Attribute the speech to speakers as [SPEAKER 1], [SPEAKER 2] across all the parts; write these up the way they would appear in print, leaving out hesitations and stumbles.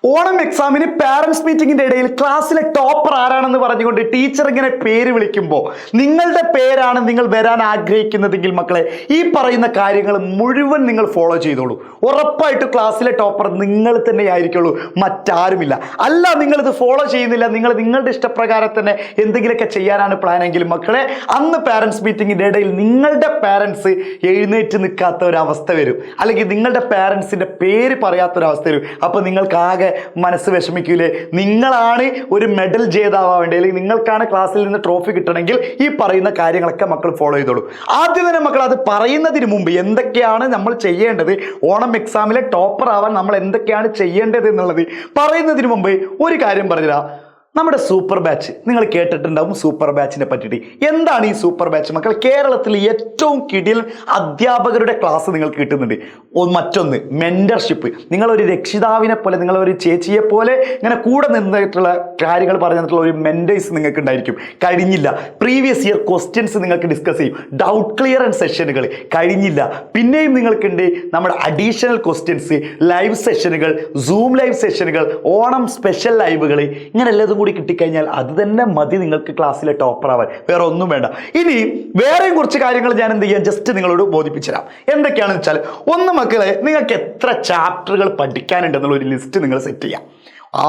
[SPEAKER 1] ഓണം എക്സാമിന് പാരന്റ്സ് മീറ്റിംഗിന്റെ ഇടയിൽ ക്ലാസ്സിലെ ടോപ്പർ ആരാണെന്ന് പറഞ്ഞുകൊണ്ട് ടീച്ചർ ഇങ്ങനെ പേര് വിളിക്കുമ്പോൾ നിങ്ങളുടെ പേരാണ് നിങ്ങൾ വരാൻ ആഗ്രഹിക്കുന്നതെങ്കിൽ മക്കളെ ഈ പറയുന്ന കാര്യങ്ങൾ മുഴുവൻ നിങ്ങൾ ഫോളോ ചെയ്തോളൂ. ഉറപ്പായിട്ട് ക്ലാസ്സിലെ ടോപ്പർ നിങ്ങൾ തന്നെ ആയിരിക്കുള്ളൂ, മറ്റാരുമില്ല. അല്ല നിങ്ങളിത് ഫോളോ ചെയ്യുന്നില്ല, നിങ്ങൾ നിങ്ങളുടെ ഇഷ്ടപ്രകാരം തന്നെ എന്തെങ്കിലുമൊക്കെ ചെയ്യാനാണ് പ്ലാൻ എങ്കിലും മക്കളെ അന്ന് പാരന്റ്സ് മീറ്റിംഗിന്റെ ഇടയിൽ നിങ്ങളുടെ പാരന്റ്സ് എഴുന്നേറ്റ് നിൽക്കാത്ത ഒരവസ്ഥ വരും, അല്ലെങ്കിൽ നിങ്ങളുടെ പാരന്റ്സിന്റെ പേര് പറയാത്തൊരവസ്ഥ വരും. അപ്പോൾ നിങ്ങൾക്ക് ആകെ മനസ്സ് വിഷമിക്കൂലേ? നിങ്ങളാണ് ഒരു മെഡൽ ജേതാവേണ്ടത്, അല്ലെങ്കിൽ നിങ്ങൾക്കാണ് ക്ലാസ്സിൽ നിന്ന് ട്രോഫി കിട്ടണമെങ്കിൽ ഈ പറയുന്ന കാര്യങ്ങളൊക്കെ മക്കൾ ഫോളോ ചെയ്തോളൂ. ആദ്യം തന്നെ മക്കൾ അത് പറയുന്നതിന് മുമ്പ് എന്തൊക്കെയാണ് നമ്മൾ ചെയ്യേണ്ടത്, ഓണം എക്സാമിലെ ടോപ്പർ ആവാൻ നമ്മൾ എന്തൊക്കെയാണ് ചെയ്യേണ്ടത് എന്നുള്ളത് പറയുന്നതിന് മുമ്പ് ഒരു കാര്യം പറഞ്ഞുതരാം. നമ്മുടെ സൂപ്പർ ബാച്ച് നിങ്ങൾ കേട്ടിട്ടുണ്ടാവും. സൂപ്പർ ബാച്ചിനെ പറ്റിയിട്ട് എന്താണ് ഈ സൂപ്പർ ബാച്ച് മക്കൾ? കേരളത്തിൽ ഏറ്റവും കിടിലൻ അധ്യാപകരുടെ ക്ലാസ് നിങ്ങൾക്ക് കിട്ടുന്നുണ്ട്. മറ്റൊന്ന് മെന്റർഷിപ്പ്. നിങ്ങളൊരു രക്ഷിതാവിനെ പോലെ, നിങ്ങളൊരു ചേച്ചിയെ പോലെ ഇങ്ങനെ കൂടെ നിന്നിട്ടുള്ള കാര്യങ്ങൾ പറഞ്ഞിട്ടുള്ള ഒരു മെന്റേഴ്സ് നിങ്ങൾക്ക് ഉണ്ടായിരിക്കും. കഴിഞ്ഞില്ല, പ്രീവിയസ് ഇയർ ക്വസ്റ്റ്യൻസ് നിങ്ങൾക്ക് ഡിസ്കസ് ചെയ്യും. ഡൗട്ട് ക്ലിയറൻസ് സെഷനുകൾ കഴിഞ്ഞില്ല. പിന്നെയും നിങ്ങൾക്കുണ്ട് നമ്മുടെ അഡീഷണൽ ക്വസ്റ്റ്യൻസ്, ലൈവ് സെഷനുകൾ, സൂം ലൈവ് സെഷനുകൾ, ഓണം സ്പെഷ്യൽ ലൈവുകൾ, ഇങ്ങനെ എല്ലാതും കൂടി കിട്ടിക്കഴിഞ്ഞാൽ അത് തന്നെ മതി നിങ്ങൾക്ക് ക്ലാസ്സിലെ ടോപ്പർ ആവാൻ. വേറെ ഒന്നും വേണ്ട. ഇനി വേറെയും കുറച്ച് കാര്യങ്ങൾ ഞാൻ എന്ത് ചെയ്യാം, ജസ്റ്റ് നിങ്ങളോട് ബോധിപ്പിച്ചു തരാം. എന്തൊക്കെയാണെന്ന് വെച്ചാൽ, ഒന്ന് മക്കളെ, നിങ്ങൾക്ക് എത്ര ചാപ്റ്ററുകൾ പഠിക്കാനുണ്ടെന്നുള്ള ഒരു ലിസ്റ്റ് നിങ്ങൾ സെറ്റ് ചെയ്യാം.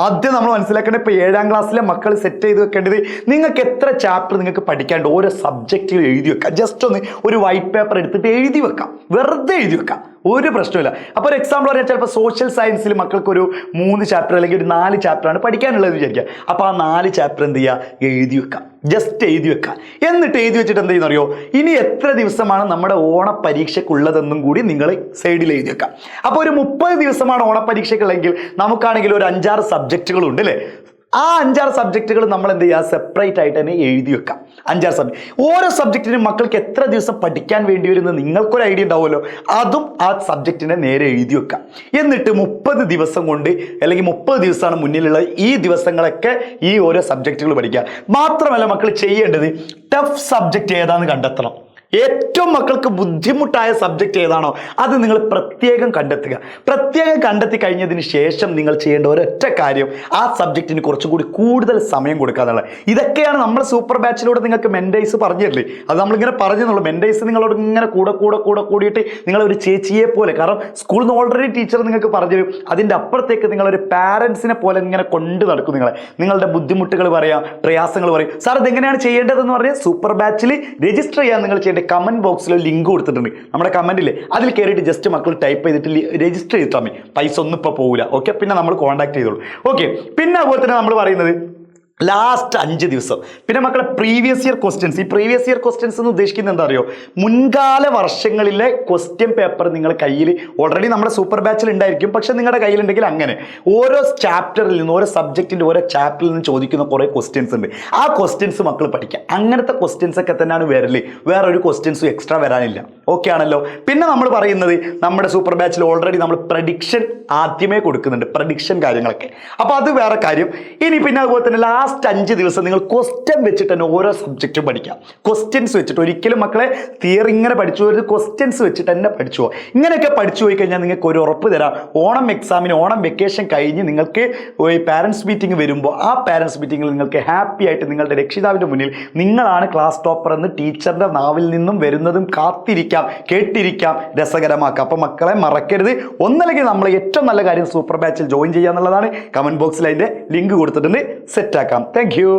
[SPEAKER 1] ആദ്യം നമ്മൾ മനസ്സിലാക്കേണ്ടത്, ഇപ്പോൾ 7ാം ക്ലാസ്സിലെ മക്കൾ സെറ്റ് ചെയ്ത് വെക്കേണ്ടത് നിങ്ങൾക്ക് എത്ര ചാപ്റ്റർ നിങ്ങൾക്ക് പഠിക്കാണ്ട് ഓരോ സബ്ജക്റ്റുകൾ എഴുതി വെക്കാം. ജസ്റ്റ് ഒന്ന് ഒരു വൈറ്റ് പേപ്പർ എടുത്തിട്ട് എഴുതി വെക്കാം, വെറുതെ എഴുതി വെക്കാം, ഒരു പ്രശ്നമില്ല. അപ്പോൾ ഒരു എക്സാമ്പിൾ പറഞ്ഞാൽ ചിലപ്പോൾ സോഷ്യൽ സയൻസിൽ മക്കൾക്ക് ഒരു 3 ചാപ്റ്റർ അല്ലെങ്കിൽ ഒരു 4 ചാപ്റ്ററാണ് പഠിക്കാനുള്ളത് വിചാരിക്കുക. അപ്പോൾ ആ 4 ചാപ്റ്റർ എന്ത് ചെയ്യുക, എഴുതി വെക്കാം, ജസ്റ്റ് എഴുതി വെക്കാം. എന്നിട്ട് എഴുതി വെച്ചിട്ട് എന്ത് ചെയ്യുന്നറിയോ, ഇനി എത്ര ദിവസമാണ് നമ്മുടെ ഓണപ്പരീക്ഷയ്ക്കുള്ളതെന്നും കൂടി നിങ്ങൾ സൈഡിൽ എഴുതി വെക്കാം. അപ്പോൾ ഒരു 30 ദിവസമാണ് ഓണപ്പരീക്ഷയ്ക്കുള്ളെങ്കിൽ നമുക്കാണെങ്കിൽ ഒരു 5-6 സബ്ജക്റ്റുകളുണ്ട് അല്ലേ? ആ 5-6 സബ്ജക്റ്റുകൾ നമ്മൾ എന്ത് ചെയ്യുക, സെപ്പറേറ്റ് ആയിട്ട് തന്നെ എഴുതി വെക്കാം. 5-6 സബ്ജക്ട്. ഓരോ സബ്ജക്റ്റിനും മക്കൾക്ക് എത്ര ദിവസം പഠിക്കാൻ വേണ്ടി വരുന്നത് നിങ്ങൾക്കൊരു ഐഡിയ ഉണ്ടാവുമല്ലോ, അതും ആ സബ്ജക്റ്റിനെ നേരെ എഴുതി വെക്കാം. എന്നിട്ട് 30 ദിവസം കൊണ്ട്, അല്ലെങ്കിൽ 30 ദിവസമാണ് മുന്നിലുള്ള ഈ ദിവസങ്ങളൊക്കെ ഈ ഓരോ സബ്ജക്റ്റുകൾ പഠിക്കുക. മാത്രമല്ല മക്കൾ ചെയ്യേണ്ടത്, ടഫ് സബ്ജക്റ്റ് ഏതാണെന്ന് കണ്ടെത്തണം. ഏറ്റവും മക്കൾക്ക് ബുദ്ധിമുട്ടായ സബ്ജക്റ്റ് ഏതാണോ അത് നിങ്ങൾ പ്രത്യേകം കണ്ടെത്തുക. പ്രത്യേകം കണ്ടെത്തി കഴിഞ്ഞതിന് ശേഷം നിങ്ങൾ ചെയ്യേണ്ട ഒരൊറ്റ കാര്യം, ആ സബ്ജക്റ്റിന് കുറച്ചും കൂടി കൂടുതൽ സമയം കൊടുക്കുക എന്നുള്ളത്. ഇതൊക്കെയാണ് നമ്മൾ സൂപ്പർ ബാച്ചിലൂടെ നിങ്ങൾക്ക് മെന്റേഴ്സ് പറഞ്ഞു തരില്ലേ, അത് നമ്മളിങ്ങനെ പറഞ്ഞെന്നുള്ളൂ. മെന്റേഴ്സ് നിങ്ങളോട് ഇങ്ങനെ കൂടിയിട്ട് നിങ്ങളൊരു ചേച്ചിയെ പോലെ, കാരണം സ്കൂളിൽ നിന്ന് ഓൾറെഡി ടീച്ചർ നിങ്ങൾക്ക് പറഞ്ഞു തരും. അതിൻ്റെ അപ്പുറത്തേക്ക് നിങ്ങളൊരു പാരൻസിനെ പോലെ ഇങ്ങനെ കൊണ്ട് നടക്കും. നിങ്ങളുടെ ബുദ്ധിമുട്ടുകൾ പറയാം, പ്രയാസങ്ങൾ പറയും. സാർ ഇതെങ്ങനെയാണ് ചെയ്യേണ്ടതെന്ന് പറഞ്ഞാൽ സൂപ്പർ ബാച്ചിൽ രജിസ്റ്റർ ചെയ്യാൻ നിങ്ങൾ ചെയ്യേണ്ട കമന്റ് ബോക്സിൽ ലിങ്ക് കൊടുത്തിട്ടുണ്ട്. നമ്മുടെ കമന്റിൽ അതിൽ കയറിയിട്ട് ജസ്റ്റ് മക്കൾ ടൈപ്പ് ചെയ്തിട്ട് രജിസ്റ്റർ ചെയ്തിട്ടാൽ മതി. പൈസ ഒന്നും ഇപ്പോൾ പോകില്ല. ഓക്കെ, പിന്നെ നമ്മൾ കോൺടാക്ട് ചെയ്തോളൂ. ഓക്കെ, പിന്നെ അതുപോലെ തന്നെ നമ്മൾ പറയുന്നത് ലാസ്റ്റ് 5 ദിവസം. പിന്നെ മക്കളെ പ്രീവിയസ് ഇയർ ക്വസ്റ്റ്യൻസ്. ഈ പ്രീവിയസ് ഇയർ ക്വസ്റ്റ്യൻസ് എന്ന് ഉദ്ദേശിക്കുന്നത് എന്താ അറിയോ, മുൻകാല വർഷങ്ങളിലെ ക്വസ്റ്റ്യൻ പേപ്പർ നിങ്ങൾ കയ്യിൽ ഓൾറെഡി നമ്മുടെ സൂപ്പർ ബാച്ചിൽ ഉണ്ടായിരിക്കും. പക്ഷെ നിങ്ങളുടെ കയ്യിലുണ്ടെങ്കിൽ അങ്ങനെ ഓരോ ചാപ്റ്ററിൽ നിന്ന്, ഓരോ സബ്ജക്റ്റിൻ്റെ ഓരോ ചാപ്റ്ററിൽ നിന്ന് ചോദിക്കുന്ന കുറേ ക്വസ്റ്റ്യൻസ് ഉണ്ട്. ആ ക്വസ്റ്റ്യൻസ് മക്കൾ പഠിക്കുക. അങ്ങനത്തെ ക്വസ്റ്റ്യൻസ് ഒക്കെ തന്നെയാണ് വരല്, വേറൊരു ക്വസ്റ്റ്യൻസും എക്സ്ട്രാ വരാനില്ല. ഓക്കെ ആണല്ലോ. പിന്നെ നമ്മൾ പറയുന്നത്, നമ്മുടെ സൂപ്പർ ബാച്ചിൽ ഓൾറെഡി നമ്മൾ പ്രഡിക്ഷൻ ആദ്യമേ കൊടുക്കുന്നുണ്ട്, പ്രഡിക്ഷൻ കാര്യങ്ങളൊക്കെ. അപ്പോൾ അത് വേറെ കാര്യം. ഇനി പിന്നെ അതുപോലെ തന്നെ ലാസ്റ്റ് 5 ദിവസം നിങ്ങൾ ക്വസ്റ്റ്യൻ വെച്ചിട്ട് തന്നെ ഓരോ സബ്ജക്റ്റും പഠിക്കാം. ക്വസ്റ്റ്യൻസ് വെച്ചിട്ട്, ഒരിക്കലും മക്കളെ തിയറി ഇങ്ങനെ പഠിച്ചു പോയത്, ക്വസ്റ്റ്യൻസ് വെച്ചിട്ട് തന്നെ പഠിച്ചു പോകും. ഇങ്ങനെയൊക്കെ പഠിച്ചു പോയി കഴിഞ്ഞാൽ നിങ്ങൾക്ക് ഒരു ഉറപ്പ് തരാം, ഓണം എക്സാമിന്, ഓണം വെക്കേഷൻ കഴിഞ്ഞ് നിങ്ങൾക്ക് പാരൻസ് മീറ്റിംഗ് വരുമ്പോൾ ആ പാരൻസ് മീറ്റിംഗിൽ നിങ്ങൾക്ക് ഹാപ്പി ആയിട്ട് നിങ്ങളുടെ രക്ഷിതാവിൻ്റെ മുന്നിൽ നിങ്ങളാണ് ക്ലാസ് ടോപ്പർ എന്ന് ടീച്ചറുടെ നാവിൽ നിന്നും വരുന്നതും കാത്തിരിക്കാം, കേട്ടിരിക്കാം, രസകരമാക്കാം. അപ്പോൾ മക്കളെ മറക്കരുത്. ഒന്നല്ലെങ്കിൽ നമ്മൾ ഏറ്റവും നല്ല കാര്യം സൂപ്പർ ബാച്ചിൽ ജോയിൻ ചെയ്യുക എന്നുള്ളതാണ്. കമന്റ് ബോക്സിൽ അതിൻ്റെ ലിങ്ക് കൊടുത്തിട്ടുണ്ട്, സെറ്റാക്കാം. Thank you.